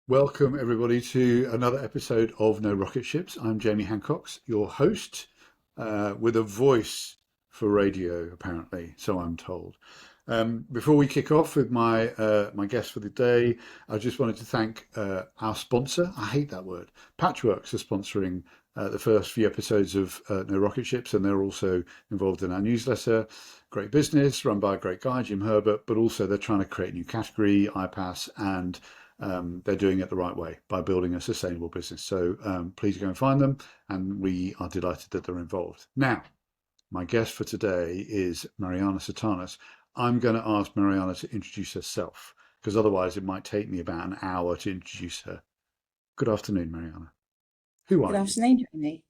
Welcome, everybody, to another episode of No Rocket Ships. I'm Jamie Hancox, your host, with a voice for radio, apparently, so I'm told. Before we kick off with my guest for the day, I just wanted to thank our sponsor. I hate that word. Patchworks for sponsoring the first few episodes of No Rocket Ships, and they're also involved in our newsletter. Great business run by a great guy, Jim Herbert, but also they're trying to create a new category, iPass, and they're doing it the right way by building a sustainable business. So please go and find them, and we are delighted that they're involved. Now, my guest for today is Marianna Satanas. I'm going to ask Marianna to introduce herself because otherwise it might take me about an hour to introduce her. Good afternoon, Marianna. Who Good are you? afternoon, Jamie.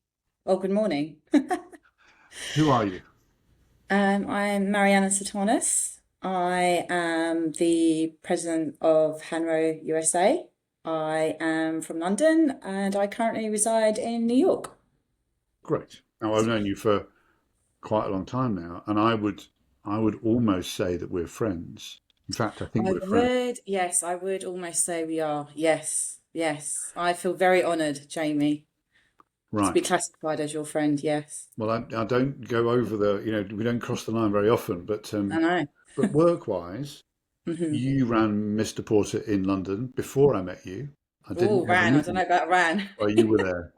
Oh, good morning. Who are you? I'm Marianna Satanas. I am the president of Hanro USA. I am from London and I currently reside in New York. Great. Now I've known you for quite a long time now, and I would almost say that we're friends. In fact, I think we're friends. Yes, I would almost say we are. Yes, yes. I feel very honoured, Jamie, to be Right. classified as your friend. Yes, Well, I don't go over we don't cross the line very often, I know. but work-wise, Hmm. you ran Mr. Porter in London before I met you. I didn't Oh, ever Ran. I meet don't you. know about Ran. Oh, you were there.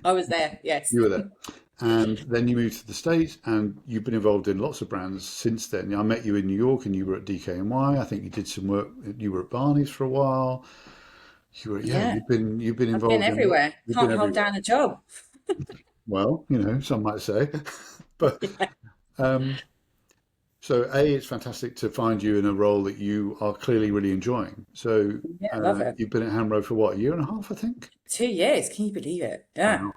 I was there. Yes. You were there. And then you moved to the States and you've been involved in lots of brands since then. I met you in New York and you were at DKNY. I think you did some work. You were at Barney's for a while. Yeah, Yeah. you've been I've been involved in everywhere. you've been Can't hold everywhere. down a job. Well, some might say. But Yeah, um, so it's fantastic to find you in a role that you are clearly really enjoying. So yeah, I love it. you've been at Hanro for what, a year and a half, I think? 2 years, can you believe it? Yeah. Wow.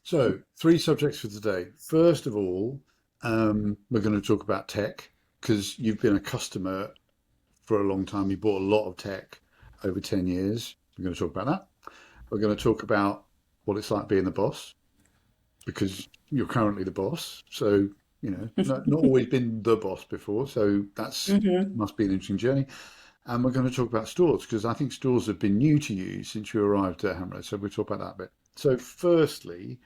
So, three subjects for today. First of all, we're going to talk about tech because you've been a customer for a long time. You bought a lot of tech over 10 years. We're going to talk about that. We're going to talk about what it's like being the boss because you're currently the boss. So, not always been the boss before. So, that's Hmm. must be an interesting journey. And we're going to talk about stores because I think stores have been new to you since you arrived at Hamlet. So, we'll talk about that a bit. So, firstly,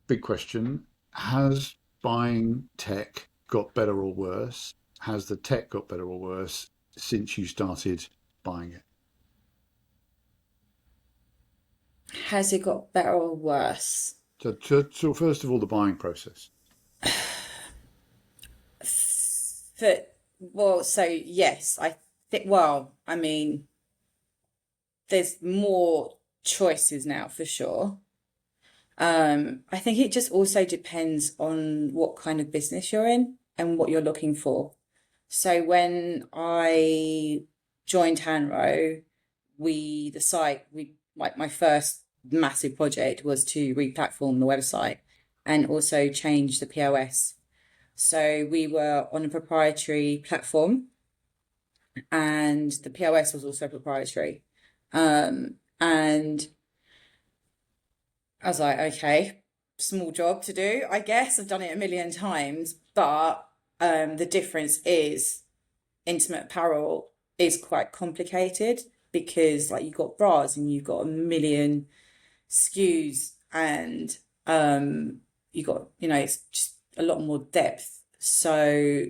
big question. Has buying tech got better or worse? Has the tech got better or worse since you started buying it? Has it got better or worse? So first of all, the buying process. Well, so yes, I think, well, I mean, there's more choices now for sure. I think it just also depends on what kind of business you're in and what you're looking for. So when I joined Hanro, the site, like my first massive project was to re-platform the website and also change the POS. So we were on a proprietary platform and the POS was also proprietary. And I was like, okay, small job to do, I guess. I've done it a million times, but the difference is intimate apparel is quite complicated because like you've got bras and you've got a million SKUs and you got, it's just a lot more depth. So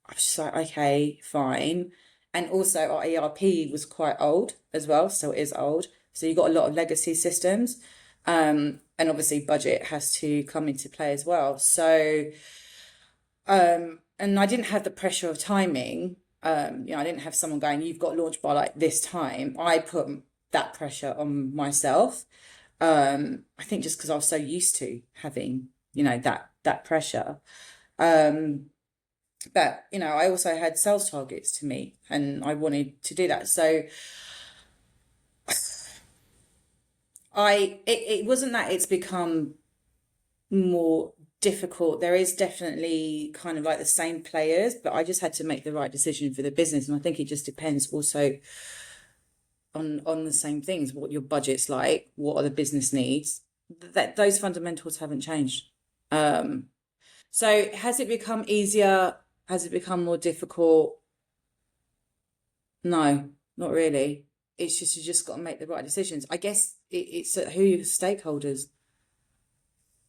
I was just like, okay, fine. And also our ERP was quite old as well, so it is old. So you've got a lot of legacy systems. And obviously budget has to come into play as well. So and I didn't have the pressure of timing. I didn't have someone going, you've got launched by like this time. I put that pressure on myself. I think just because I was so used to having, that pressure. Um, but I also had sales targets to meet and I wanted to do that. So it wasn't that it's become more difficult. There is definitely kind of like the same players, but I just had to make the right decision for the business. And I think it just depends also on the same things, what your budget's like, what are the business needs. That those fundamentals haven't changed. Um, so has it become easier? Has it become more difficult? No, not really. It's just you just got to make the right decisions. I guess it's who your stakeholders.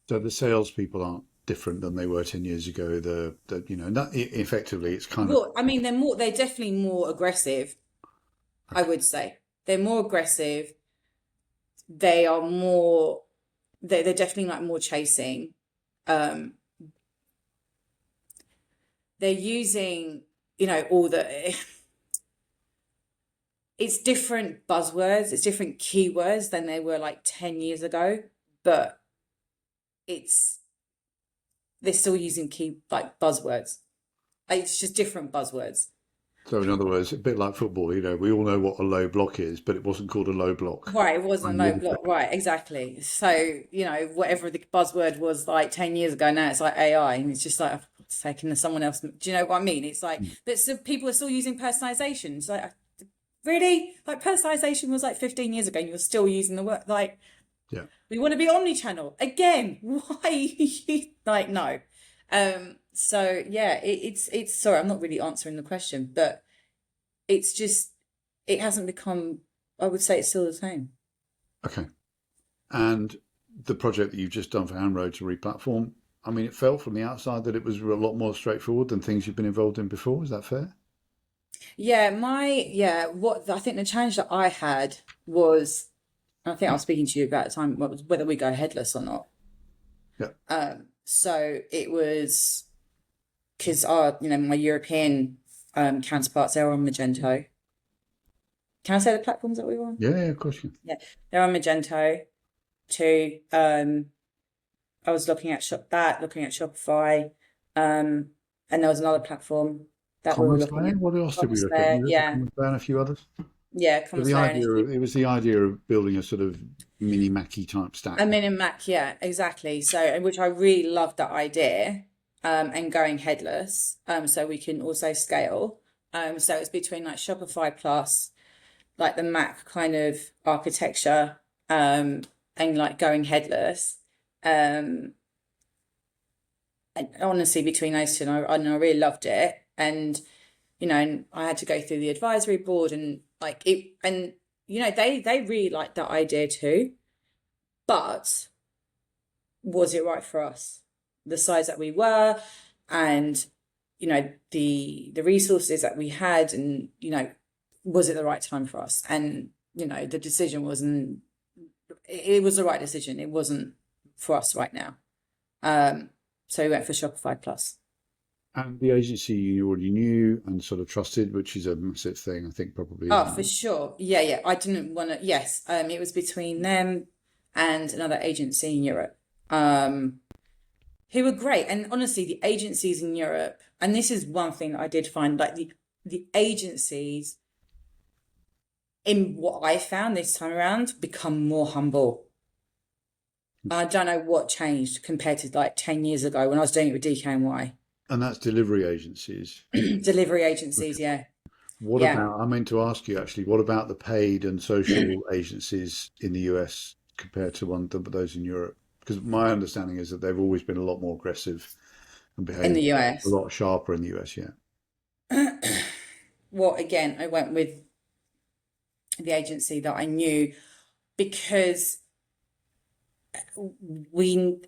So the salespeople aren't different than they were 10 years ago. Effectively, it's kind of, Well, I mean, they're definitely more aggressive, I would say. They're more aggressive. They are more, they're definitely like more chasing. Um, they're using, all the, it's different buzzwords, it's different keywords than they were like 10 years ago, but they're still using key like buzzwords. It's just different buzzwords. so in other words, a bit like football, we all know what a low block is, but it wasn't called a low block. Right, it wasn't 9 a low years ago. block. Right, exactly. So, whatever the buzzword was like 10 years ago, now it's like AI. And it's just like, for God's sake, and someone else. Do you know what I mean? It's like, but so people are still using personalization. It's like, really? Like, personalization was like 15 years ago, and you're still using the word. Like, Yeah. we want to be omnichannel. Again, why? Like, no. So, yeah, it's, sorry, I'm not really answering the question, but it's just, it hasn't become, I would say it's still the same. Okay. And the project that you've just done for Hanro to replatform, I mean, it felt from the outside that it was a lot more straightforward than things you've been involved in before. Is that fair? What I think the challenge that I had was, I think I was speaking to you about the time, was whether we go headless or not. Yeah. So it was because my European counterparts, they're on Magento. Can I say the platforms that we were on? Yeah, of course you can. Yeah, they're on Magento too. I was looking at Shopify, and there was another platform that we were Commerce looking Layer? at. What else did we Commerce look at? Layer, You looked at yeah, Commerce Layer and a few others. But Commerce Layer, and it was the idea of building a sort of mini Mackie type stack. a mini Mac, yeah, exactly. So, which I really loved that idea, and going headless, so we can also scale. So it's between like Shopify Plus, like the Mac kind of architecture, and like going headless. Um, and honestly, between those two, and I really loved it. And and I had to go through the advisory board and like it, and they really liked that idea too. But was it right for us? The size that we were, and the resources that we had, and was it the right time for us? And the decision wasn't. It was the right decision. It wasn't for us right now. So we went for Shopify Plus. And the agency you already knew and sort of trusted, which is a massive thing, I think, probably, Oh, isn't for it? sure. Yeah. I didn't want to. Yes. It was between them and another agency in Europe. Who were great. And honestly, the agencies in Europe, and this is one thing that I did find, like the agencies in what I found this time around become more humble. I don't know what changed compared to like 10 years ago when I was doing it with DKNY. And that's delivery agencies. Delivery agencies, Okay. yeah. What Yeah. about, I meant to ask you actually, what about the paid and social agencies in the US compared to those in Europe? Because my understanding is that they've always been a lot more aggressive and In behaved the a US. lot sharper in the US, yeah. Well, again, I went with the agency that I knew because we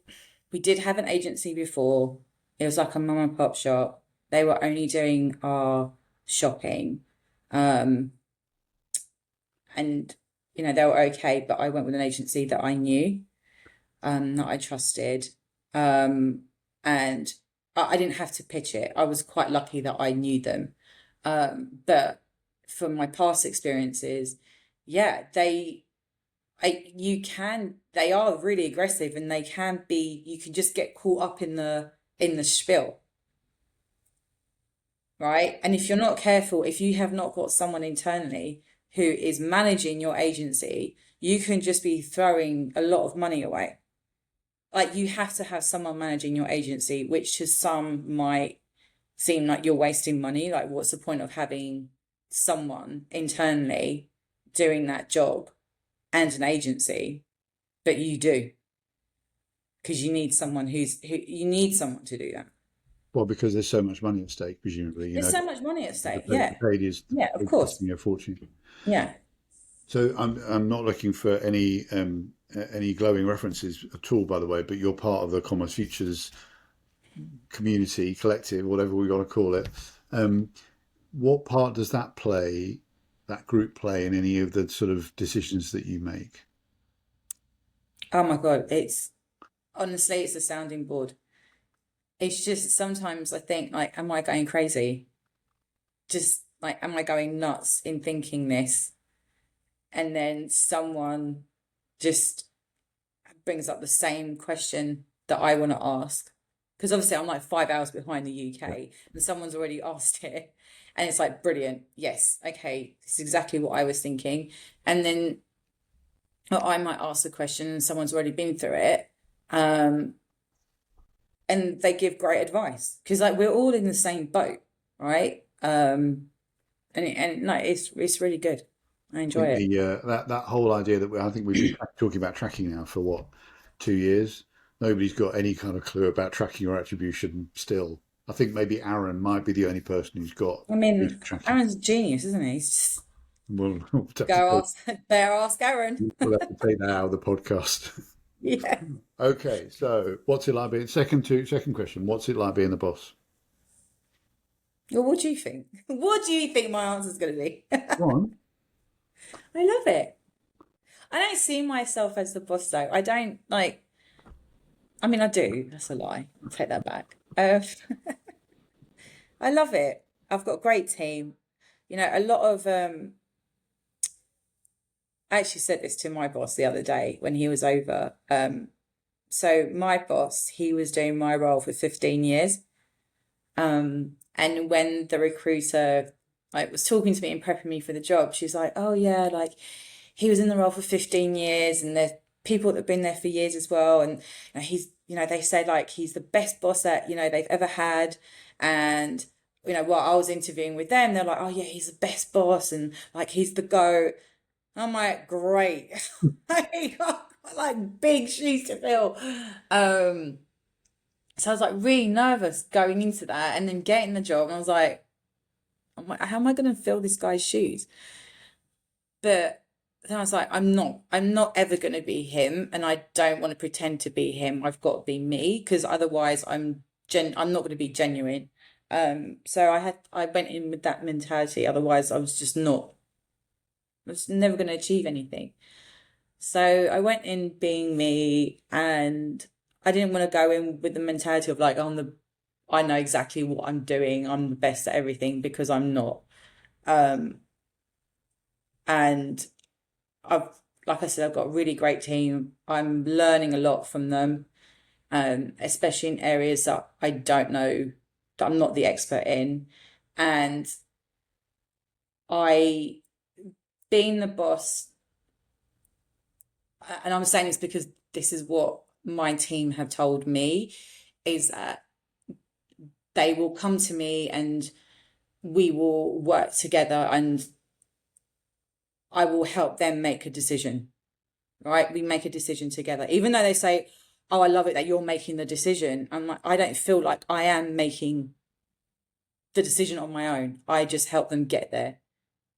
did have an agency before. It was like a mum and pop shop. They were only doing our shopping. Um, and they were okay, but I went with an agency that I knew, that I trusted. And I didn't have to pitch it. I was quite lucky that I knew them. But from my past experiences, yeah, they are really aggressive, and you can just get caught up in the spiel, right? And if you're not careful, if you have not got someone internally who is managing your agency, you can just be throwing a lot of money away. Like, you have to have someone managing your agency, which to some might seem like you're wasting money. Like, what's the point of having someone internally doing that job and an agency? But you do, because you need someone you need someone to do that. Well, because there's so much money at stake, presumably, There's so much money at stake. Yeah. the Yeah, of paid course. costing a fortune. Yeah. So I'm not looking for any glowing references at all, by the way. But you're part of the Commerce Futures community, collective, whatever we got to call it. Um, what part does that group play in any of the sort of decisions that you make? Oh my God. Honestly, it's a sounding board. It's just sometimes I think like, am I going crazy? Just like, am I going nuts in thinking this? And then someone just brings up the same question that I want to ask. Because obviously I'm like 5 hours behind the UK and someone's already asked it. And it's like, brilliant. Yes. Okay. This is exactly what I was thinking. And then I might ask the question and someone's already been through it. And they give great advice because like we're all in the same boat, right? And no, it's really good. I I enjoy think it. that whole idea that I think we've been talking about tracking now for what, 2 years. Nobody's got any kind of clue about tracking or attribution still. I think maybe Aaron might be the only person who's got I mean, tracking. Aaron's a genius, isn't he? He's just We'll have to go take, ask, bear ask Aaron. we'll have to take that out of the podcast. Yeah. Okay, so what's it like being second question? What's it like being the boss? Well, what do you think? What do you think my answer's going to be? Go on. I love it. I don't see myself as the boss though. I don't like, I mean, I do. That's a lie. I'll take that back. I love it. I've got a great team. You know, a lot of, I actually said this to my boss the other day when he was over. So my boss, he was doing my role for 15 years. And when the recruiter like was talking to me and prepping me for the job, she was like, "Oh yeah, like he was in the role for 15 years, and there's people that have been there for years as well. And he's, they say like he's the best boss that they've ever had." And while I was interviewing with them, they're like, "Oh yeah, he's the best boss, and like he's the GOAT." I'm like, great. I got like big shoes to fill. So I was like really nervous going into that and then getting the job. And I was like, how am I going to fill this guy's shoes? But then I was like, I'm not ever going to be him. And I don't want to pretend to be him. I've got to be me because otherwise I'm not going to be genuine. So I went in with that mentality. Otherwise I was never going to achieve anything. So I went in being me, and I didn't want to go in with the mentality of like, I know exactly what I'm doing. I'm the best at everything because I'm not. Um, and I've, like I said, I've got a really great team. I'm learning a lot from them, especially in areas that I don't know, that I'm not the expert in. And I, being the boss, and I'm saying this because this is what my team have told me, is that they will come to me and we will work together and I will help them make a decision, right? We make a decision together. Even though they say, "Oh, I love it that you're making the decision." I'm like, I don't feel like I am making the decision on my own. I just help them get there.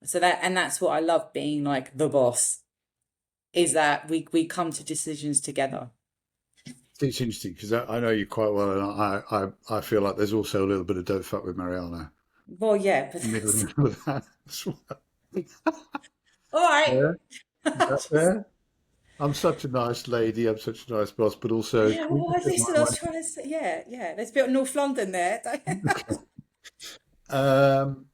That's what I love being like the boss, is that we come to decisions together. It's interesting because I know you quite well, and I feel like there's also a little bit of don't fuck with Mariana Well, yeah, but in the middle of that as well. all right. Yeah, is that fair? I'm such a nice lady. I'm such a nice boss, but also, Yeah, can we well, just get my listen, I was trying to say, yeah, yeah. There's a bit of North London there. Um,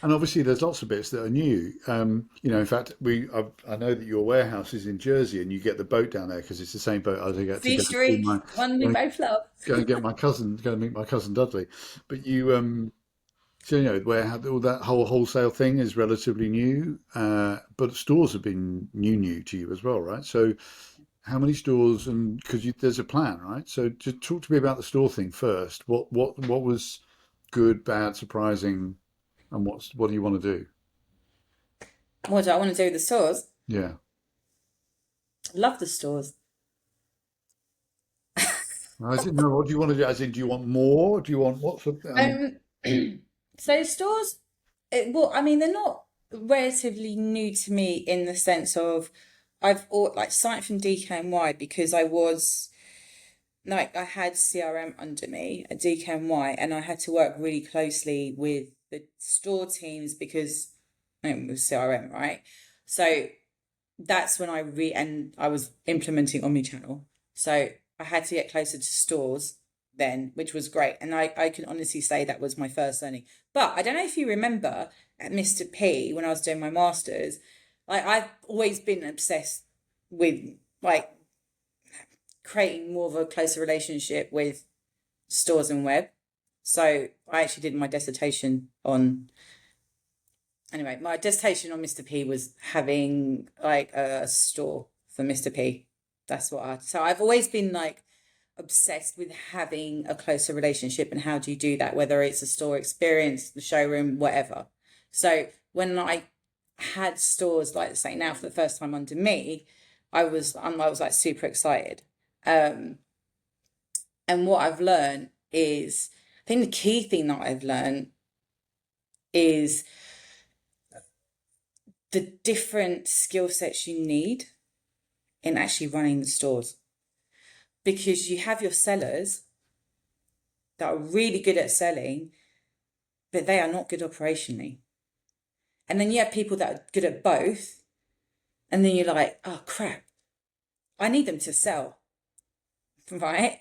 and obviously, there's lots of bits that are new. In fact, I know that your warehouse is in Jersey, and you get the boat down there because it's the same boat I get to Sea go and see Street, one we go and both love. go and get my cousin, go and meet my cousin Dudley. But so where all that whole wholesale thing is relatively new, but stores have been new to you as well, right? So how many stores? And because there's a plan, right? So just talk to me about the store thing first. What was good, bad, surprising, and what do you want to do? What do I want to do with the stores? Yeah. Love the stores. As in, no, what do you want to do? As in, do you want more? Do you want what's the, I mean, Um, so stores, well, I mean, they're not relatively new to me in the sense of like starting from DKNY because I was like I had CRM under me at DKNY and I had to work really closely with the store teams because it was CRM, right? So that's when and I was implementing Omnichannel. So I had to get closer to stores then, which was great. And I can honestly say that was my first learning. But I don't know if you remember at Mr. P when I was doing my masters, like I've always been obsessed with like creating more of a closer relationship with stores and web. So I actually did my dissertation on anyway, my dissertation on Mr. P was having like a store for Mr. P. That's what so I've always been like obsessed with having a closer relationship and how do you do that, whether it's a store experience, the showroom, whatever. So when I had stores like say now for the first time under me, I was like super excited. And what I've learned is I think the key thing that I've learned is the different skill sets you need in actually running the stores. Because you have your sellers that are really good at selling, but they are not good operationally. And then you have people that are good at both, and then you're like, oh crap, I need them to sell, right?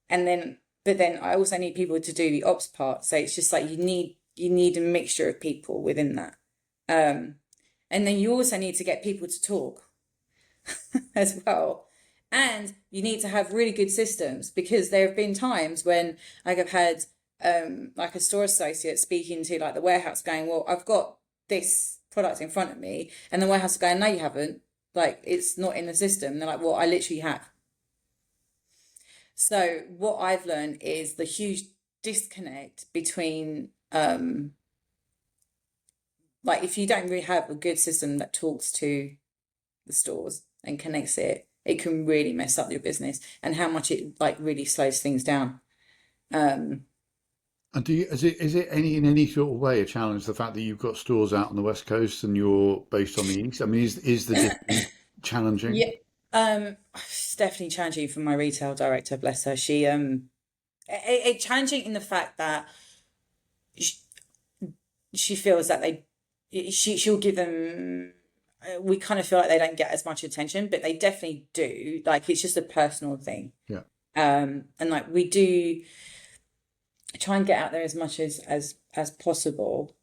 But then I also need people to do the ops part. So it's just like you need a mixture of people within that. And then you also need to get people to talk as well. And you need to have really good systems because there have been times when like I've had like a store associate speaking to like the warehouse going, well, I've got this product in front of me, and the warehouse is going, no, you haven't. Like it's not in the system. And they're like, well, I literally have. So what I've learned is the huge disconnect between like if you don't really have a good system that talks to the stores and connects it, it can really mess up your business and how much it like really slows things down. and is it in any sort of way a challenge the fact that you've got stores out on the West Coast and you're based on the East? I mean, is the distance challenging? Yeah, it's definitely challenging for my retail director, bless her. It challenging in the fact that she, she feels that she'll give them. We kind of feel like they don't get as much attention, but they definitely do. Like it's just a personal thing. Yeah. And like we do try and get out there as much as possible.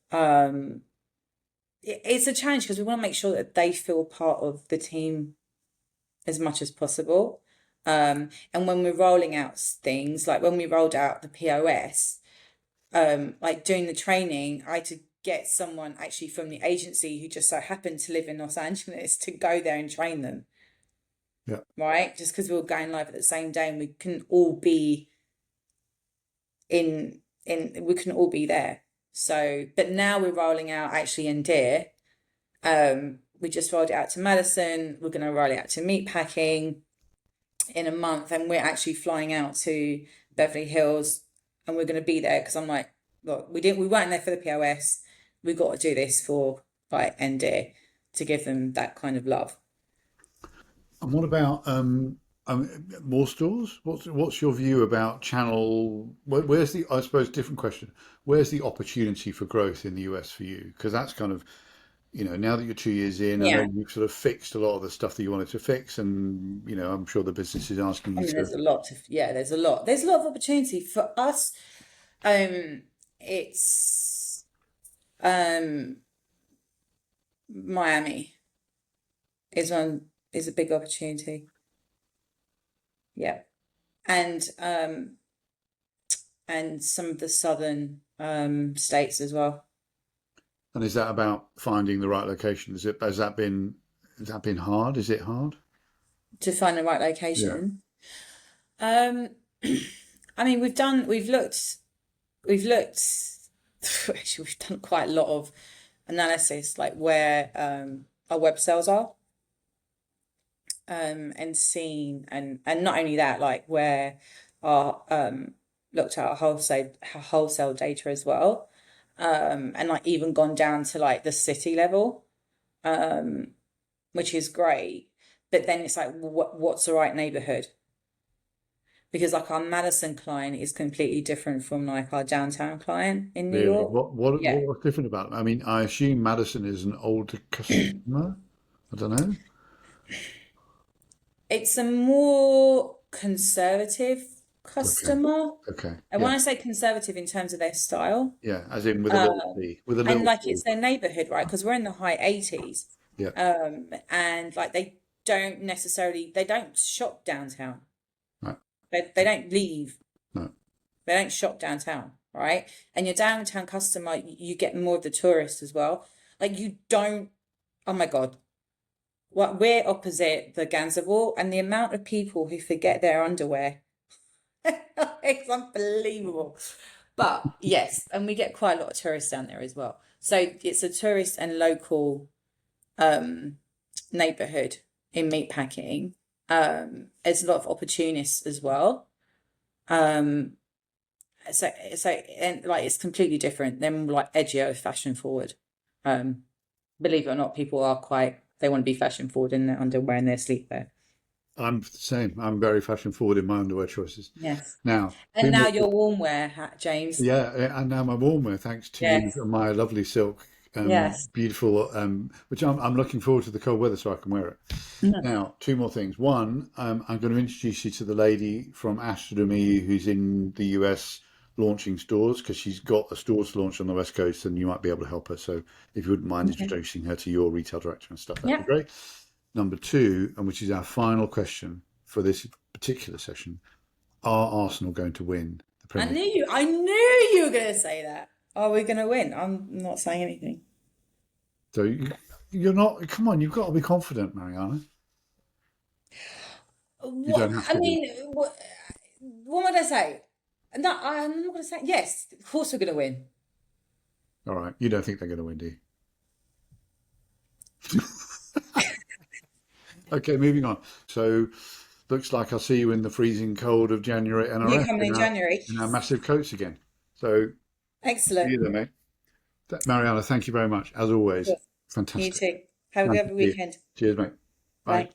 It's a challenge because we want to make sure that they feel part of the team as much as possible. And when we're rolling out things, like when we rolled out the POS, like doing the training, I had to get someone actually from the agency who just so happened to live in Los Angeles to go there and train them, Yeah. right? Just because we were going live at the same day and we couldn't all be we couldn't all be there. So, but now we're rolling out actually in Deer. We just rolled it out to Madison. We're going to roll it out to Meatpacking in a month, and we're actually flying out to Beverly Hills, and we're going to be there because I'm like, look, we weren't there for the POS. We got to do this for like ND to give them that kind of love. And what about more stores? What's your view about channel? Where's the, I suppose, different question. Where's the opportunity for growth in the US for you? Because that's kind of, now that you're 2 years in, I know Yeah, you've sort of fixed a lot of the stuff that you wanted to fix, and I'm sure the business is asking I you mean, to. there's a lot there's a lot of opportunity for us. It's um Miami is a big opportunity. Yeah, and some of the southern states as well. And is that about finding the right location? Has that been hard? Is it hard? To find the right Yeah. location. Um, I mean, we've looked, actually, we've done quite a lot of analysis, like where our web sales are, and seen, and not only that, like where looked at our wholesale data as well, and like even gone down to like the city level, which is great. But then it's like, what's the right neighborhood? Because like our Madison client is completely different from like our downtown client in New Really? York. What Yeah. was different about it? I mean, I assume Madison is an older customer. I don't know. It's a more conservative Okay. customer. Okay. And when Yeah. I say conservative in terms of their style, Yeah. As in with a little um, C. With a and little like C. it's their neighborhood, right? Because we're in the high 80s. Yeah. And like they don't shop downtown. Right. They don't leave. No. They don't shop downtown, right? And your downtown customer, you get more of the tourists as well. Like you don't, oh my God. What we're opposite the Gansevoort, and the amount of people who forget their underwear, it's unbelievable. But yes, and we get quite a lot of tourists down there as well. So it's a tourist and local um neighborhood in meatpacking. There's a lot of opportunists as well. Um, so and like it's completely different. They're more like edgier, fashion forward. Um, Believe it or not, people are quite they want to be fashion forward in their underwear and their sleepwear. I'm the same. I'm very fashion forward in my underwear choices. Yes. Now, And two now more. your warm wear hat, James. Yeah, and now my warmer, thanks to you, Yes. my lovely silk, Yes. beautiful, which I'm looking forward to the cold weather so I can wear it. Mhm. Now, two more things. One, I'm going to introduce you to the lady from Ashton Me who's in the US launching stores because she's got a stores launch on the West Coast and you might be able to help her. So if you wouldn't mind Okay. introducing her to your retail director and stuff, that'd be Yeah. great. Number two, and which is our final question for this particular session, are Arsenal going to win the Premier League? I knew you were gonna say that. Are we gonna win? I'm not saying anything. So you're not, come on, you've got to be confident, Mariana. You What don't have I to be. mean, what would I say? No, I'm not gonna say yes, of course we're gonna win. All right. You don't think they're going to win, do you? Okay, moving on. So looks like I'll see you in the freezing cold of January You NRF coming in January. in our massive coats again. So see Excellent. you then, mate. Mariana, thank you very much. As always, Yes. You fantastic. too. Have a Nice to good see you. weekend. Cheers, mate. Bye. Bye.